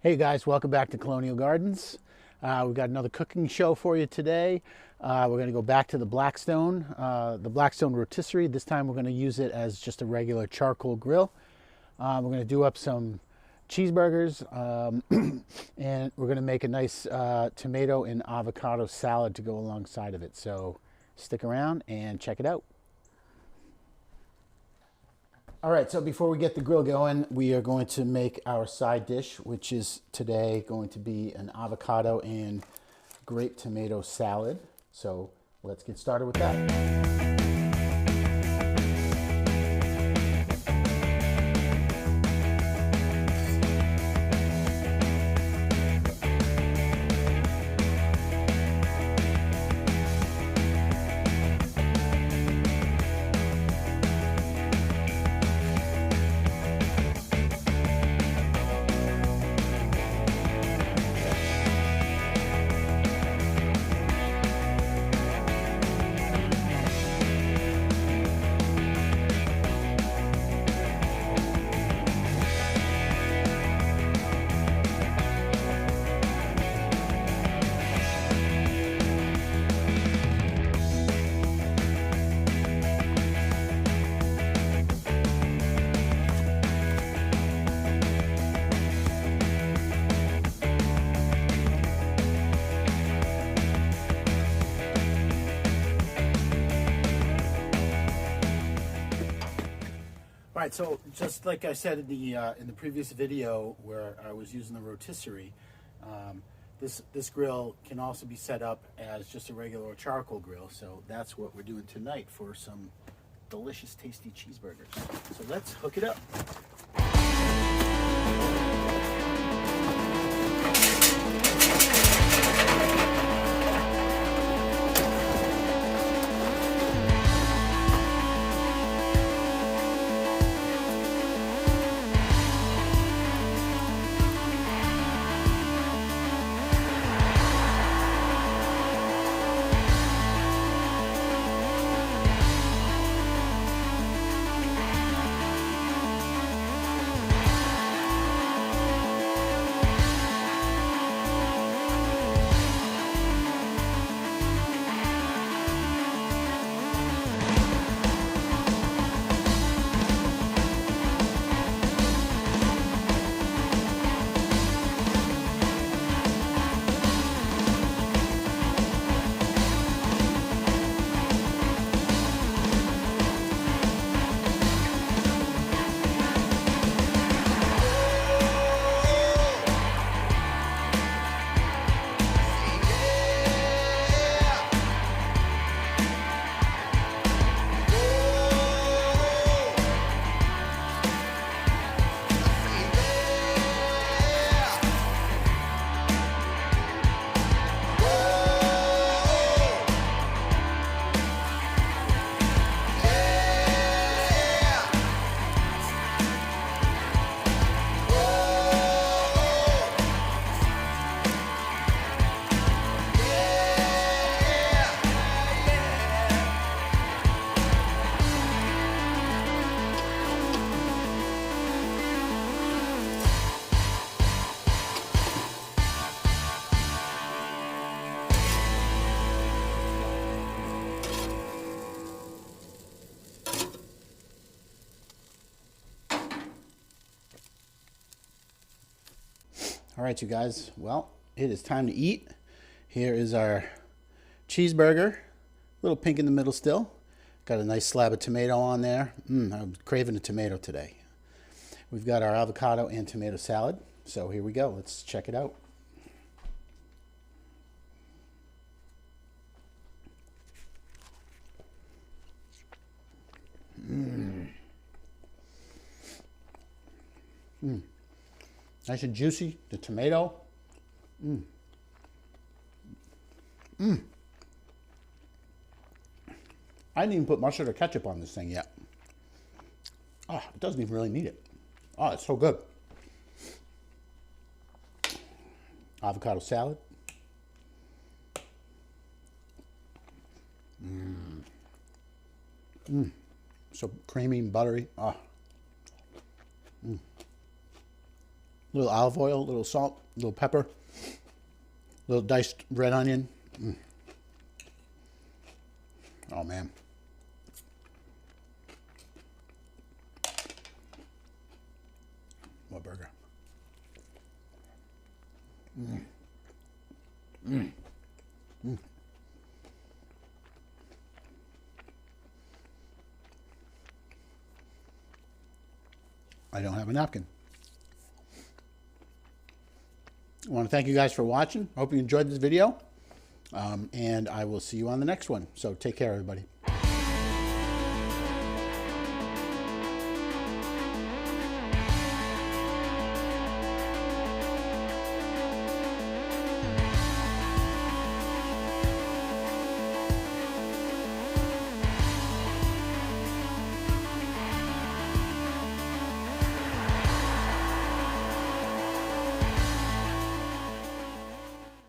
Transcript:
Hey guys, welcome back to Colonial Gardens. We've got another cooking show for you today. We're going to go back to the Blackstone Rotisserie. This time we're going to use it as just a regular charcoal grill. We're going to do up some cheeseburgers and we're going to make a nice tomato and avocado salad to go alongside of it. So stick around and check it out. All right, so before we get the grill going, we are going to make our side dish, which is today going to be an avocado and grape tomato salad. So let's get started with that. All right, so just like I said in the previous video where I was using the rotisserie, this grill can also be set up as just a regular charcoal grill. So that's what we're doing tonight for some delicious, tasty cheeseburgers. So let's hook it up. All right, you guys, well, it is time to eat. Here is our cheeseburger, a little pink in the middle still. Got a nice slab of tomato on there. I'm craving a tomato today. We've got our avocado and tomato salad. So here we go, let's check it out. Nice and juicy, the tomato. I didn't even put mustard or ketchup on this thing yet. Oh, it doesn't even really need it. Oh, it's so good. Avocado salad. So creamy and buttery. Oh. little olive oil, a little salt, a little pepper, a little diced red onion. Oh man. What burger? I don't have a napkin. I want to thank you guys for watching. I hope you enjoyed this video. And I will see you on the next one. So take care, everybody.